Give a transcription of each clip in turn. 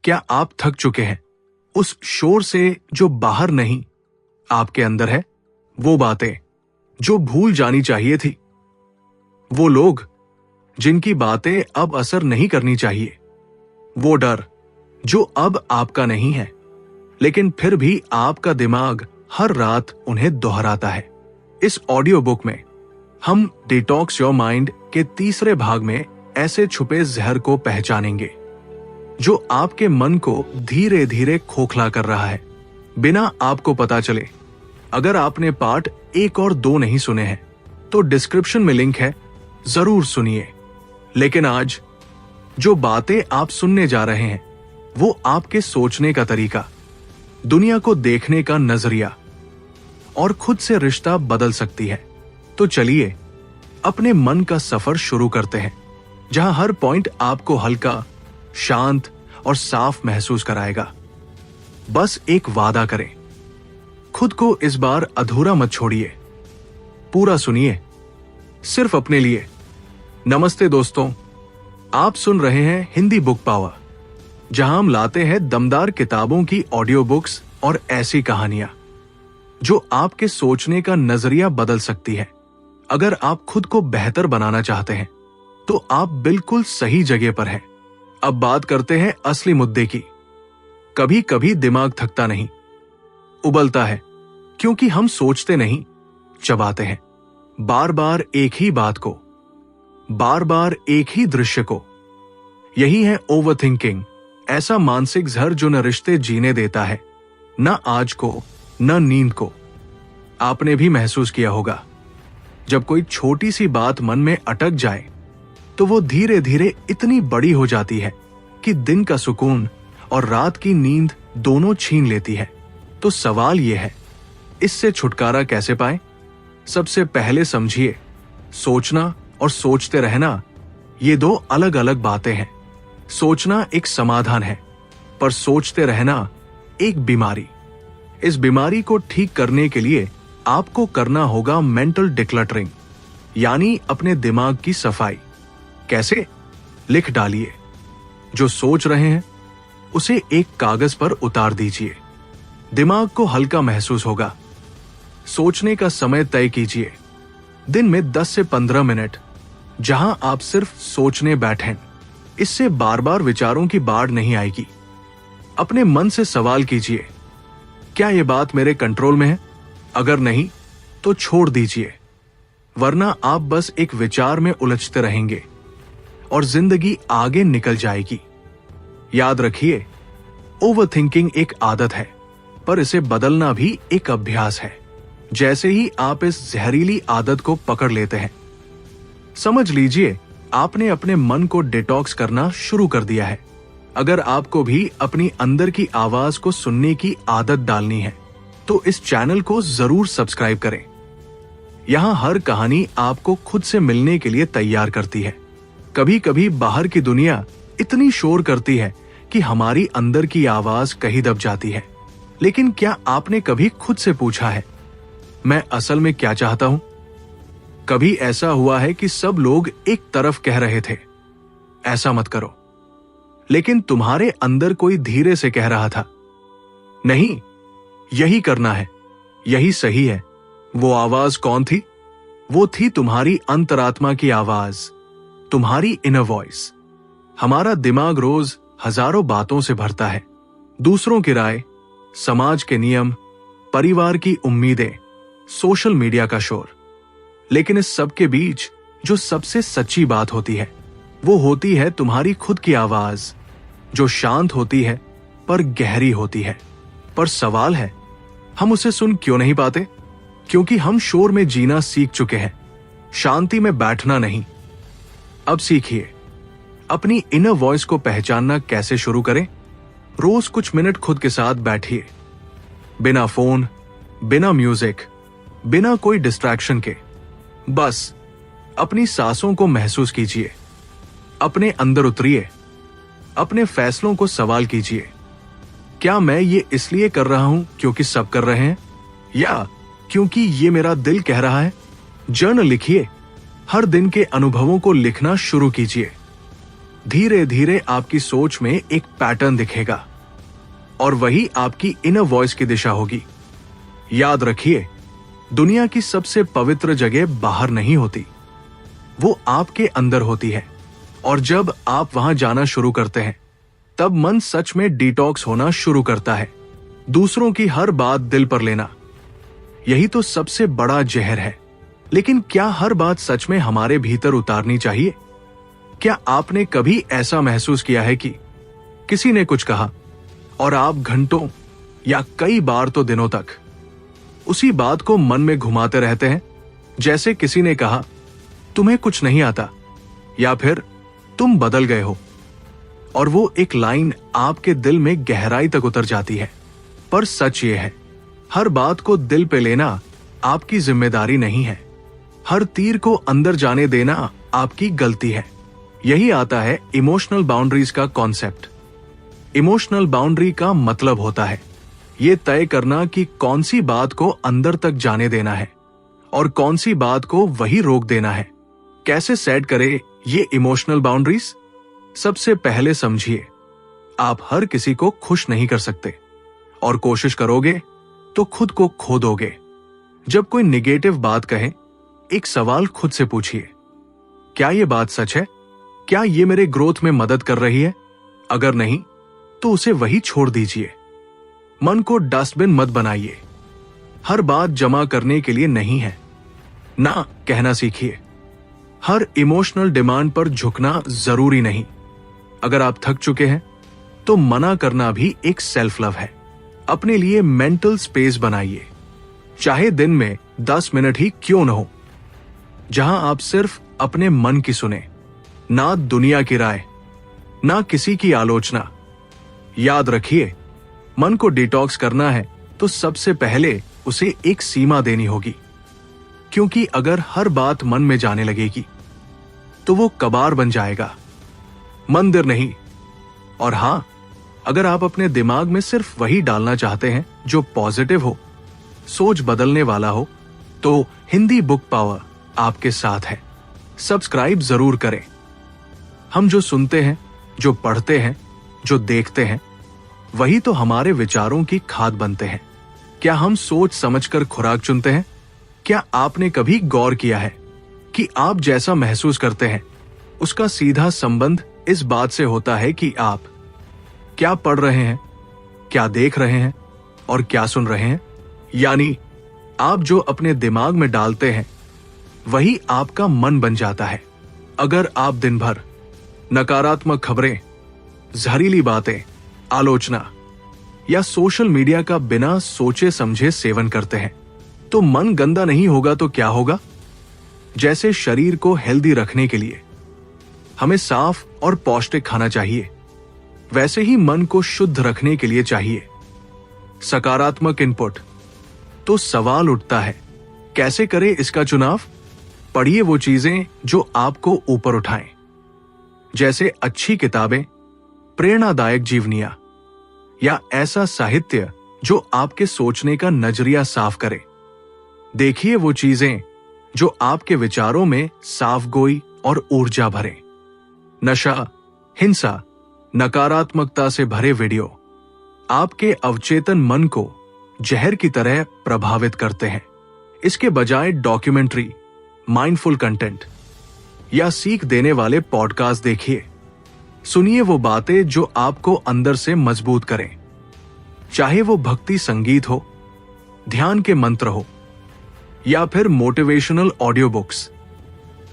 क्या आप थक चुके हैं उस शोर से जो बाहर नहीं, आपके अंदर है? वो बातें जो भूल जानी चाहिए थी, वो लोग जिनकी बातें अब असर नहीं करनी चाहिए, वो डर जो अब आपका नहीं है, लेकिन फिर भी आपका दिमाग हर रात उन्हें दोहराता है। इस ऑडियो बुक में हम डिटॉक्स योर माइंड के तीसरे भाग में ऐसे छुपे जहर को पहचानेंगे जो आपके मन को धीरे धीरे खोखला कर रहा है, बिना आपको पता चले। अगर आपने पार्ट 1 और 2 नहीं सुने हैं तो डिस्क्रिप्शन में लिंक है, जरूर सुनिए। लेकिन आज जो बातें आप सुनने जा रहे हैं वो आपके सोचने का तरीका, दुनिया को देखने का नजरिया और खुद से रिश्ता बदल सकती है। तो चलिए अपने मन का सफर शुरू करते हैं, जहां हर पॉइंट आपको हल्का, शांत और साफ महसूस कराएगा। बस एक वादा करें, खुद को इस बार अधूरा मत छोड़िए, पूरा सुनिए, सिर्फ अपने लिए। नमस्ते दोस्तों, आप सुन रहे हैं हिंदी बुक पावर, जहां हम लाते हैं दमदार किताबों की ऑडियो बुक्स और ऐसी कहानियां जो आपके सोचने का नजरिया बदल सकती है। अगर आप खुद को बेहतर बनाना चाहते हैं तो आप बिल्कुल सही जगह पर हैं। अब बात करते हैं असली मुद्दे की। कभी कभी दिमाग थकता नहीं, उबलता है, क्योंकि हम सोचते नहीं, चबाते हैं। बार बार एक ही बात को, बार बार एक ही दृश्य को। यही है ओवरथिंकिंग, ऐसा मानसिक जहर जो न रिश्ते जीने देता है, न आज को, न नींद को। आपने भी महसूस किया होगा, जब कोई छोटी सी बात मन में अटक जाए तो वो धीरे धीरे इतनी बड़ी हो जाती है कि दिन का सुकून और रात की नींद दोनों छीन लेती है। तो सवाल ये है, इससे छुटकारा कैसे पाएं? सबसे पहले समझिए, सोचना और सोचते रहना ये दो अलग अलग बातें हैं। सोचना एक समाधान है, पर सोचते रहना एक बीमारी। इस बीमारी को ठीक करने के लिए आपको करना होगा मेंटल डिक्लटरिंग, यानी अपने दिमाग की सफाई। कैसे? लिख डालिए। जो सोच रहे हैं उसे एक कागज पर उतार दीजिए। दिमाग को हल्का महसूस होगा। सोचने का समय तय कीजिए, दिन में 10 से 15 मिनट, जहां आप सिर्फ सोचने बैठें। इससे बार बार विचारों की बाढ़ नहीं आएगी। अपने मन से सवाल कीजिए, क्या यह बात मेरे कंट्रोल में है? अगर नहीं तो छोड़ दीजिए, वरना आप बस एक विचार में उलझते रहेंगे और जिंदगी आगे निकल जाएगी। याद रखिए, ओवरथिंकिंग एक आदत है, पर इसे बदलना भी एक अभ्यास है। जैसे ही आप इस जहरीली आदत को पकड़ लेते हैं, समझ लीजिए आपने अपने मन को डिटॉक्स करना शुरू कर दिया है। अगर आपको भी अपनी अंदर की आवाज को सुनने की आदत डालनी है तो इस चैनल को जरूर सब्सक्राइब करें। यहां हर कहानी आपको खुद से मिलने के लिए तैयार करती है। कभी कभी बाहर की दुनिया इतनी शोर करती है कि हमारी अंदर की आवाज कहीं दब जाती है। लेकिन क्या आपने कभी खुद से पूछा है, मैं असल में क्या चाहता हूं? कभी ऐसा हुआ है कि सब लोग एक तरफ कह रहे थे, ऐसा मत करो, लेकिन तुम्हारे अंदर कोई धीरे से कह रहा था, नहीं, यही करना है, यही सही है। वो आवाज कौन थी? वो थी तुम्हारी अंतरात्मा की आवाज, तुम्हारी इनर वॉइस। हमारा दिमाग रोज हजारों बातों से भरता है, दूसरों की राय, समाज के नियम, परिवार की उम्मीदें, सोशल मीडिया का शोर। लेकिन इस सब के बीच जो सबसे सच्ची बात होती है वो होती है तुम्हारी खुद की आवाज, जो शांत होती है पर गहरी होती है। पर सवाल है, हम उसे सुन क्यों नहीं पाते? क्योंकि हम शोर में जीना सीख चुके हैं, शांति में बैठना नहीं। अब सीखिए, अपनी इनर वॉइस को पहचानना कैसे शुरू करें। रोज कुछ मिनट खुद के साथ बैठिए, बिना फोन, बिना म्यूजिक, बिना कोई डिस्ट्रैक्शन के। बस अपनी सांसों को महसूस कीजिए, अपने अंदर उतरिए, अपने फैसलों को सवाल कीजिए। क्या मैं ये इसलिए कर रहा हूं क्योंकि सब कर रहे हैं, या क्योंकि ये मेरा दिल कह रहा है? जर्नल लिखिए, हर दिन के अनुभवों को लिखना शुरू कीजिए। धीरे धीरे आपकी सोच में एक पैटर्न दिखेगा और वही आपकी इनर वॉइस की दिशा होगी। याद रखिए, दुनिया की सबसे पवित्र जगह बाहर नहीं होती, वो आपके अंदर होती है। और जब आप वहां जाना शुरू करते हैं, तब मन सच में डिटॉक्स होना शुरू करता है। दूसरों की हर बात दिल पर लेना, यही तो सबसे बड़ा जहर है। लेकिन क्या हर बात सच में हमारे भीतर उतारनी चाहिए? क्या आपने कभी ऐसा महसूस किया है कि किसी ने कुछ कहा और आप घंटों या कई बार तो दिनों तक उसी बात को मन में घुमाते रहते हैं? जैसे किसी ने कहा, तुम्हें कुछ नहीं आता, या फिर तुम बदल गए हो, और वो एक लाइन आपके दिल में गहराई तक उतर जाती है। पर सच ये है, हर बात को दिल पे लेना आपकी जिम्मेदारी नहीं है। हर तीर को अंदर जाने देना आपकी गलती है। यही आता है इमोशनल बाउंड्रीज का कॉन्सेप्ट। इमोशनल बाउंड्री का मतलब होता है ये तय करना कि कौन सी बात को अंदर तक जाने देना है और कौन सी बात को वही रोक देना है। कैसे सेट करें ये इमोशनल बाउंड्रीज? सबसे पहले समझिए, आप हर किसी को खुश नहीं कर सकते, और कोशिश करोगे तो खुद को खो दोगे। जब कोई निगेटिव बात कहे, एक सवाल खुद से पूछिए, क्या ये बात सच है? क्या ये मेरे ग्रोथ में मदद कर रही है? अगर नहीं, तो उसे वही छोड़ दीजिए। मन को डस्टबिन मत बनाइए। हर बात जमा करने के लिए नहीं है। ना कहना सीखिए। हर इमोशनल डिमांड पर झुकना जरूरी नहीं। अगर आप थक चुके हैं, तो मना करना भी एक सेल्फ लव है। अपने लिए मेंटल स्पेस बनाइए, चाहे दिन में 10 मिनट ही क्यों न हो, जहां आप सिर्फ अपने मन की सुने, ना दुनिया की राय, ना किसी की आलोचना। याद रखिए, मन को डिटॉक्स करना है तो सबसे पहले उसे एक सीमा देनी होगी, क्योंकि अगर हर बात मन में जाने लगेगी तो वो कबार बन जाएगा, मंदिर नहीं। और हां, अगर आप अपने दिमाग में सिर्फ वही डालना चाहते हैं जो पॉजिटिव हो, सोच बदलने वाला हो, तो हिंदी बुक पावर आपके साथ है। सब्सक्राइब जरूर करें। हम जो सुनते हैं, जो पढ़ते हैं, जो देखते हैं, वही तो हमारे विचारों की खाद बनते हैं। क्या हम सोच समझकर खुराक चुनते हैं? क्या आपने कभी गौर किया है कि आप जैसा महसूस करते हैं, उसका सीधा संबंध इस बात से होता है कि आप क्या पढ़ रहे हैं, क्या देख रहे हैं और क्या सुन रहे हैं? यानी आप जो अपने दिमाग में डालते हैं, वही आपका मन बन जाता है। अगर आप दिन भर नकारात्मक खबरें, जहरीली बातें, आलोचना या सोशल मीडिया का बिना सोचे समझे सेवन करते हैं, तो मन गंदा नहीं होगा तो क्या होगा? जैसे शरीर को हेल्दी रखने के लिए हमें साफ और पौष्टिक खाना चाहिए, वैसे ही मन को शुद्ध रखने के लिए चाहिए सकारात्मक इनपुट। तो सवाल उठता है, कैसे करें इसका चुनाव? पढ़िए वो चीजें जो आपको ऊपर उठाएं, जैसे अच्छी किताबें, प्रेरणादायक जीवनियां, या ऐसा साहित्य जो आपके सोचने का नजरिया साफ करे। देखिए वो चीजें जो आपके विचारों में साफगोई और ऊर्जा भरे। नशा, हिंसा, नकारात्मकता से भरे वीडियो आपके अवचेतन मन को जहर की तरह प्रभावित करते हैं। इसके बजाय डॉक्यूमेंट्री, माइंडफुल कंटेंट या सीख देने वाले पॉडकास्ट देखिए। सुनिए वो बातें जो आपको अंदर से मजबूत करें, चाहे वो भक्ति संगीत हो, ध्यान के मंत्र हो, या फिर मोटिवेशनल ऑडियो बुक्स।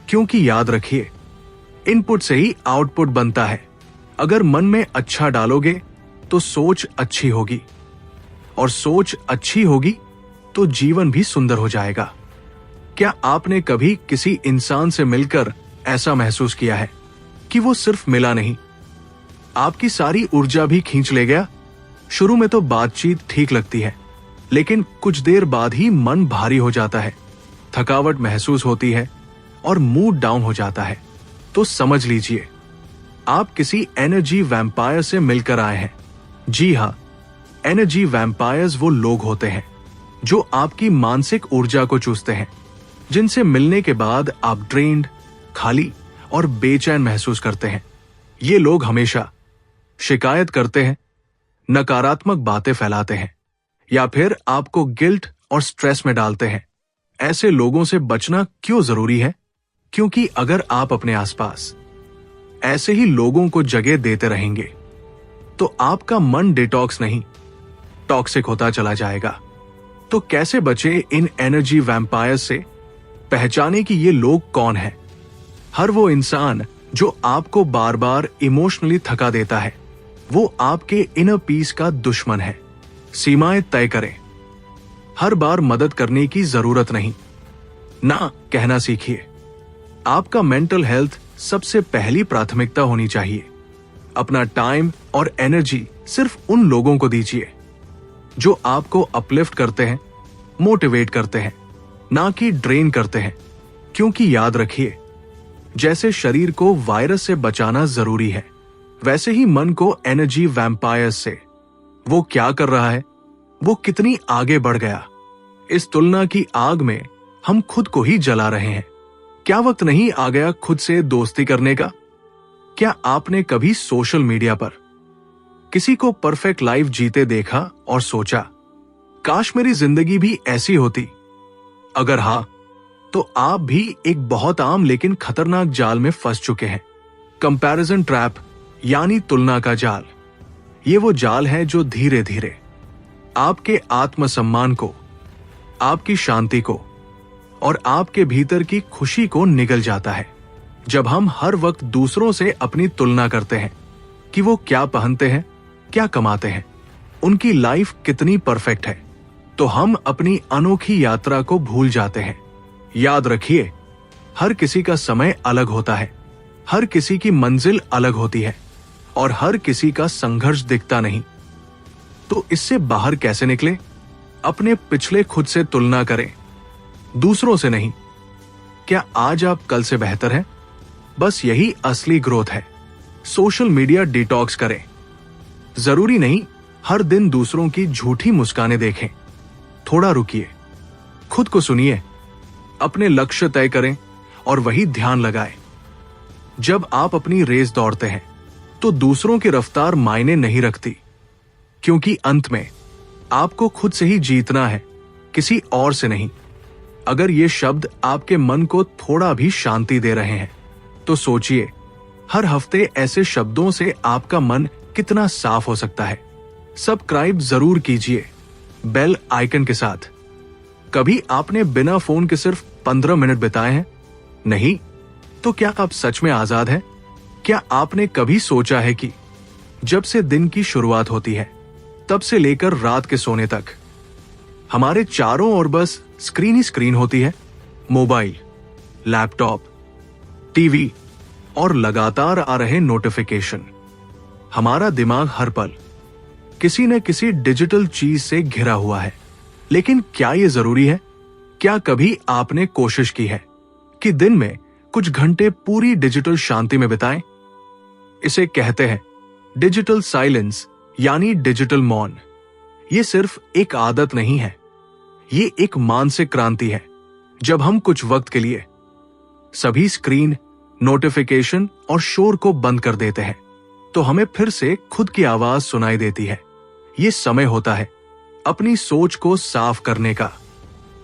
क्योंकि याद रखिए, इनपुट से ही आउटपुट बनता है। अगर मन में अच्छा डालोगे तो सोच अच्छी होगी, और सोच अच्छी होगी तो जीवन भी सुंदर हो जाएगा। क्या आपने कभी किसी इंसान से मिलकर ऐसा महसूस किया है कि वो सिर्फ मिला नहीं, आपकी सारी ऊर्जा भी खींच ले गया? शुरू में तो बातचीत ठीक लगती है, लेकिन कुछ देर बाद ही मन भारी हो जाता है, थकावट महसूस होती है और मूड डाउन हो जाता है। तो समझ लीजिए, आप किसी एनर्जी वैम्पायर से मिलकर आए हैं। जी हां, एनर्जी वैम्पायर्स वो लोग होते हैं जो आपकी मानसिक ऊर्जा को चूसते हैं, जिनसे मिलने के बाद आप ड्रेन्ड, खाली और बेचैन महसूस करते हैं। ये लोग हमेशा शिकायत करते हैं, नकारात्मक बातें फैलाते हैं या फिर आपको गिल्ट और स्ट्रेस में डालते हैं। ऐसे लोगों से बचना क्यों जरूरी है? क्योंकि अगर आप अपने आसपास ऐसे ही लोगों को जगह देते रहेंगे तो आपका मन डिटॉक्स नहीं, टॉक्सिक होता चला जाएगा। तो कैसे बचे इन एनर्जी वैम्पायर्स से? पहचाने कि ये लोग कौन हैं। हर वो इंसान जो आपको बार बार इमोशनली थका देता है, वो आपके इनर पीस का दुश्मन है। सीमाएं तय करें। हर बार मदद करने की जरूरत नहीं, ना कहना सीखिए। आपका मेंटल हेल्थ सबसे पहली प्राथमिकता होनी चाहिए। अपना टाइम और एनर्जी सिर्फ उन लोगों को दीजिए जो आपको अपलिफ्ट करते हैं, मोटिवेट करते हैं, ना कि ड्रेन करते हैं। क्योंकि याद रखिए, जैसे शरीर को वायरस से बचाना जरूरी है, वैसे ही मन को एनर्जी वैम्पायर्स से। वो क्या कर रहा है, वो कितनी आगे बढ़ गया, इस तुलना की आग में हम खुद को ही जला रहे हैं। क्या वक्त नहीं आ गया खुद से दोस्ती करने का? क्या आपने कभी सोशल मीडिया पर किसी को परफेक्ट लाइफ जीते देखा और सोचा, काश मेरी जिंदगी भी ऐसी होती? अगर हाँ, तो आप भी एक बहुत आम लेकिन खतरनाक जाल में फंस चुके हैं। कंपैरिजन ट्रैप, यानी तुलना का जाल। ये वो जाल है जो धीरे धीरे आपके आत्मसम्मान को, आपकी शांति को और आपके भीतर की खुशी को निगल जाता है। जब हम हर वक्त दूसरों से अपनी तुलना करते हैं कि वो क्या पहनते हैं, क्या कमाते हैं, उनकी लाइफ कितनी परफेक्ट है, तो हम अपनी अनोखी यात्रा को भूल जाते हैं। याद रखिए, हर किसी का समय अलग होता है, हर किसी की मंजिल अलग होती है और हर किसी का संघर्ष दिखता नहीं। तो इससे बाहर कैसे निकले? अपने पिछले खुद से तुलना करें, दूसरों से नहीं। क्या आज आप कल से बेहतर हैं? बस यही असली ग्रोथ है। सोशल मीडिया डिटॉक्स करें। जरूरी नहीं हर दिन दूसरों की झूठी मुस्कानें देखें। थोड़ा रुकिए, खुद को सुनिए, अपने लक्ष्य तय करें और वही ध्यान लगाएं। जब आप अपनी रेस दौड़ते हैं तो दूसरों की रफ्तार मायने नहीं रखती, क्योंकि अंत में आपको खुद से ही जीतना है, किसी और से नहीं। अगर ये शब्द आपके मन को थोड़ा भी शांति दे रहे हैं तो सोचिए, हर हफ्ते ऐसे शब्दों से आपका मन कितना साफ हो सकता है। सब्सक्राइब जरूर कीजिए बेल आइकन के साथ। कभी आपने बिना फोन के सिर्फ 15 मिनट बिताए हैं? नहीं? तो क्या आप सच में आजाद हैं? क्या आपने कभी सोचा है कि जब से दिन की शुरुआत होती है तब से लेकर रात के सोने तक हमारे चारों ओर बस स्क्रीन ही स्क्रीन होती है। मोबाइल, लैपटॉप, टीवी और लगातार आ रहे नोटिफिकेशन। हमारा दिमाग हर पल किसी न किसी डिजिटल चीज से घिरा हुआ है। लेकिन क्या यह जरूरी है? क्या कभी आपने कोशिश की है कि दिन में कुछ घंटे पूरी डिजिटल शांति में बिताएं? इसे कहते हैं डिजिटल साइलेंस, यानी डिजिटल मौन। ये सिर्फ एक आदत नहीं है, ये एक मानसिक क्रांति है। जब हम कुछ वक्त के लिए सभी स्क्रीन, नोटिफिकेशन और शोर को बंद कर देते हैं तो हमें फिर से खुद की आवाज सुनाई देती है। ये समय होता है अपनी सोच को साफ करने का,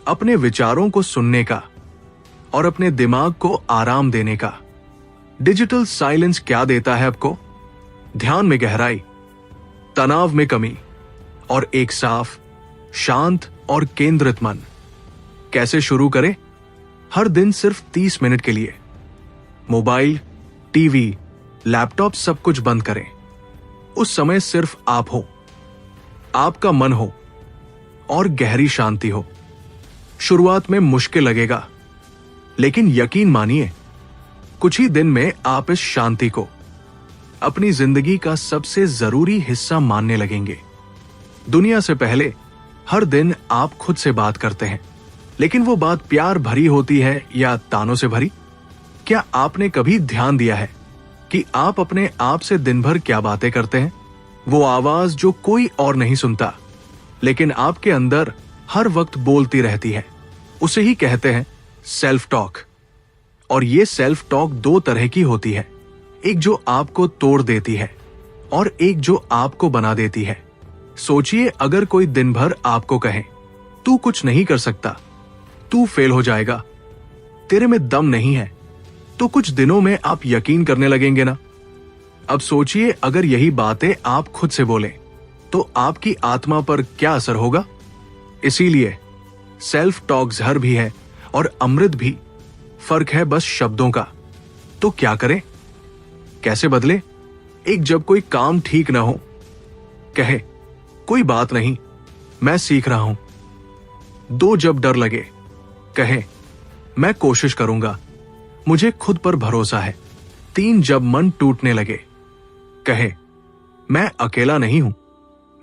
अपने विचारों को सुनने का और अपने दिमाग को आराम देने का। डिजिटल साइलेंस क्या देता है आपको? ध्यान में गहराई, तनाव में कमी और एक साफ, शांत और केंद्रित मन। कैसे शुरू करें? हर दिन सिर्फ 30 मिनट के लिए मोबाइल, टीवी, लैपटॉप सब कुछ बंद करें। उस समय सिर्फ आप हो, आपका मन हो और गहरी शांति हो। शुरुआत में मुश्किल लगेगा, लेकिन यकीन मानिए, कुछ ही दिन में आप इस शांति को अपनी जिंदगी का सबसे जरूरी हिस्सा मानने लगेंगे। दुनिया से पहले हर दिन आप खुद से बात करते हैं, लेकिन वो बात प्यार भरी होती है या तानों से भरी? क्या आपने कभी ध्यान दिया है कि आप अपने आप से दिन भर क्या बातें करते हैं? वो आवाज जो कोई और नहीं सुनता, लेकिन आपके अंदर हर वक्त बोलती रहती है, उसे ही कहते हैं सेल्फ टॉक। और ये सेल्फ टॉक 2 तरह की होती है। एक जो आपको तोड़ देती है और एक जो आपको बना देती है। सोचिए, अगर कोई दिन भर आपको कहे तू कुछ नहीं कर सकता, तू फेल हो जाएगा, तेरे में दम नहीं है, तो कुछ दिनों में आप यकीन करने लगेंगे ना। अब सोचिए, अगर यही बातें आप खुद से बोलें तो आपकी आत्मा पर क्या असर होगा। इसीलिए सेल्फ टॉक जहर भी है और अमृत भी, फर्क है बस शब्दों का। तो क्या करें, कैसे बदले? एक, जब कोई काम ठीक ना हो कहे कोई बात नहीं, मैं सीख रहा हूं। 2, जब डर लगे कहे मैं कोशिश करूंगा, मुझे खुद पर भरोसा है। 3, जब मन टूटने लगे कहे मैं अकेला नहीं हूं,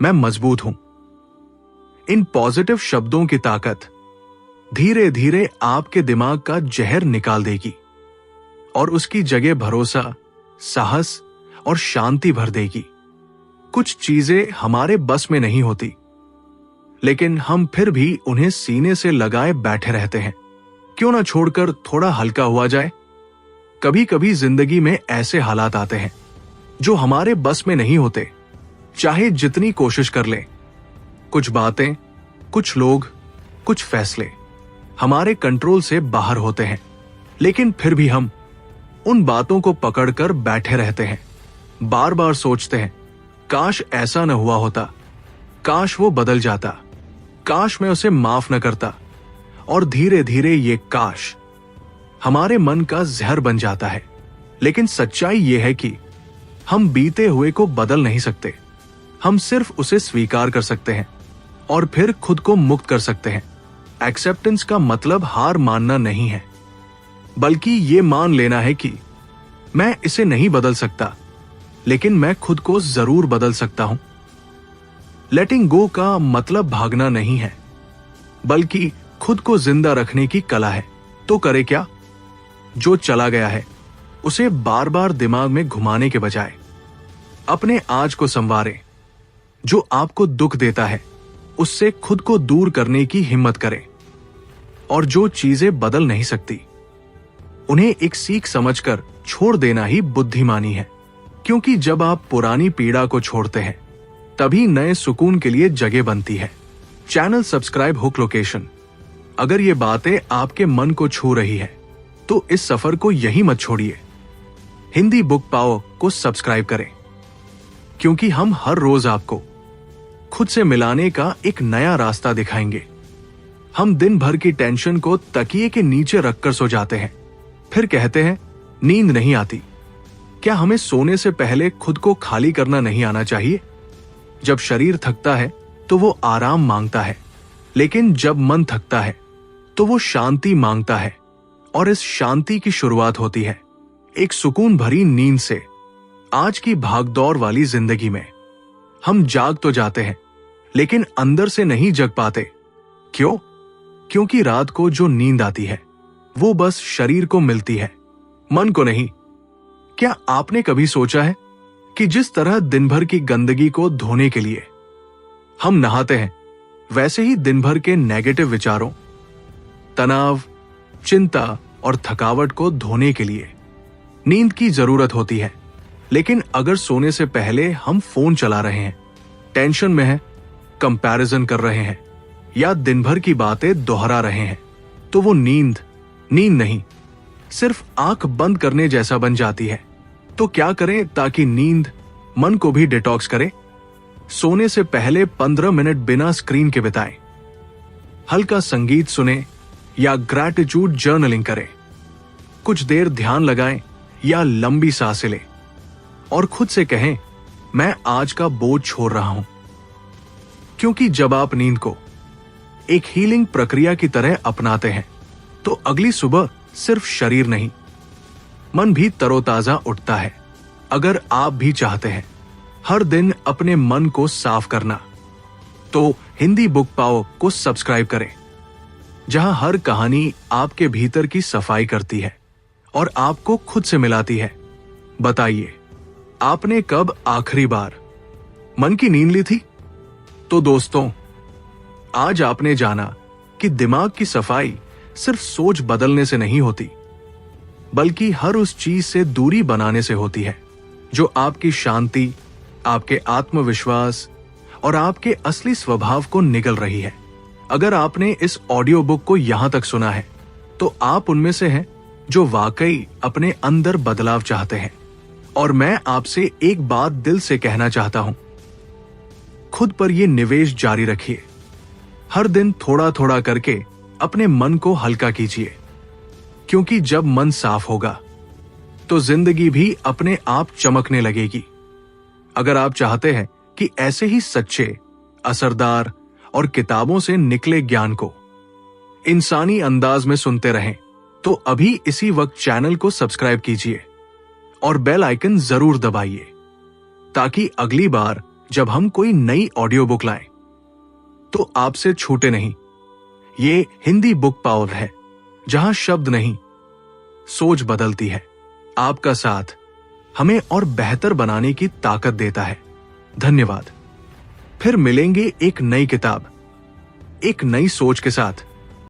मैं मजबूत हूं। इन पॉजिटिव शब्दों की ताकत धीरे धीरे आपके दिमाग का जहर निकाल देगी और उसकी जगह भरोसा, साहस और शांति भर देगी। कुछ चीजें हमारे बस में नहीं होती, लेकिन हम फिर भी उन्हें सीने से लगाए बैठे रहते हैं। क्यों ना छोड़कर थोड़ा हल्का हुआ जाए। कभी कभी जिंदगी में ऐसे हालात आते हैं जो हमारे बस में नहीं होते, चाहे जितनी कोशिश कर लें। कुछ बातें, कुछ लोग, कुछ फैसले हमारे कंट्रोल से बाहर होते हैं, लेकिन फिर भी हम उन बातों को पकड़कर बैठे रहते हैं। बार बार सोचते हैं काश ऐसा न हुआ होता, काश वो बदल जाता, काश मैं उसे माफ न करता। और धीरे धीरे ये काश हमारे मन का जहर बन जाता है। लेकिन सच्चाई ये है कि हम बीते हुए को बदल नहीं सकते, हम सिर्फ उसे स्वीकार कर सकते हैं और फिर खुद को मुक्त कर सकते हैं। एक्सेप्टेंस का मतलब हार मानना नहीं है, बल्कि ये मान लेना है कि मैं इसे नहीं बदल सकता, लेकिन मैं खुद को जरूर बदल सकता हूं। लेटिंग गो का मतलब भागना नहीं है, बल्कि खुद को जिंदा रखने की कला है। तो करे क्या? जो चला गया है उसे बार बार दिमाग में घुमाने के बजाय अपने आज को संवारें। जो आपको दुख देता है उससे खुद को दूर करने की हिम्मत करें। और जो चीजें बदल नहीं सकती उन्हें एक सीख समझकर छोड़ देना ही बुद्धिमानी है। क्योंकि जब आप पुरानी पीड़ा को छोड़ते हैं तभी नए सुकून के लिए जगह बनती है। Channel subscribe hook location. अगर ये बातें आपके मन को छू रही है तो इस सफर को यही मत छोड़िए। हिंदी बुक पाओ को सब्सक्राइब करें, क्योंकि हम हर रोज आपको खुद से मिलाने का एक नया रास्ता दिखाएंगे। हम दिन भर की टेंशन को तकिए के नीचे रखकर सो जाते हैं, फिर कहते हैं नींद नहीं आती। क्या हमें सोने से पहले खुद को खाली करना नहीं आना चाहिए? जब शरीर थकता है तो वो आराम मांगता है, लेकिन जब मन थकता है तो वो शांति मांगता है। और इस शांति की शुरुआत होती है एक सुकून भरी नींद से। आज की भागदौड़ वाली जिंदगी में हम जाग तो जाते हैं, लेकिन अंदर से नहीं जग पाते। क्यों? क्योंकि रात को जो नींद आती है वो बस शरीर को मिलती है, मन को नहीं। क्या आपने कभी सोचा है कि जिस तरह दिन भर की गंदगी को धोने के लिए हम नहाते हैं, वैसे ही दिन भर के नेगेटिव विचारों, तनाव, चिंता और थकावट को धोने के लिए नींद की जरूरत होती है। लेकिन अगर सोने से पहले हम फोन चला रहे हैं, टेंशन में हैं, कंपैरिजन कर रहे हैं या दिन भर की बातें दोहरा रहे हैं, तो वो नींद नहीं, सिर्फ आंख बंद करने जैसा बन जाती है। तो क्या करें ताकि नींद मन को भी डिटॉक्स करे? सोने से पहले 15 मिनट बिना स्क्रीन के बिताएं। हल्का संगीत सुने या ग्रैटिट्यूड जर्नलिंग करें। कुछ देर ध्यान लगाएं या लंबी सांसें लें और खुद से कहें मैं आज का बोझ छोड़ रहा हूं। क्योंकि जब आप नींद को एक हीलिंग प्रक्रिया की तरह अपनाते हैं तो अगली सुबह सिर्फ शरीर नहीं, मन भी तरोताजा उठता है। अगर आप भी चाहते हैं हर दिन अपने मन को साफ करना, तो हिंदी बुक पाओ को सब्सक्राइब करें, जहां हर कहानी आपके भीतर की सफाई करती है और आपको खुद से मिलाती है। बताइए, आपने कब आखिरी बार मन की नींद ली थी? तो दोस्तों, आज आपने जाना कि दिमाग की सफाई सिर्फ सोच बदलने से नहीं होती, बल्कि हर उस चीज से दूरी बनाने से होती है जो आपकी शांति, आपके आत्मविश्वास और आपके असली स्वभाव को निगल रही है। अगर आपने इस ऑडियो बुक को यहां तक सुना है तो आप उनमें से हैं जो वाकई अपने अंदर बदलाव चाहते हैं। और मैं आपसे एक बात दिल से कहना चाहता हूं, खुद पर यह निवेश जारी रखिए। हर दिन थोड़ा थोड़ा करके अपने मन को हल्का कीजिए, क्योंकि जब मन साफ होगा तो जिंदगी भी अपने आप चमकने लगेगी। अगर आप चाहते हैं कि ऐसे ही सच्चे, असरदार और किताबों से निकले ज्ञान को इंसानी अंदाज में सुनते रहें, तो अभी इसी वक्त चैनल को सब्सक्राइब कीजिए और बेल आइकन जरूर दबाइए, ताकि अगली बार जब हम कोई नई ऑडियो बुक लाएं तो आपसे छूटे नहीं। ये हिंदी बुक पावर है, जहां शब्द नहीं, सोच बदलती है। आपका साथ हमें और बेहतर बनाने की ताकत देता है। धन्यवाद। फिर मिलेंगे एक नई किताब, एक नई सोच के साथ।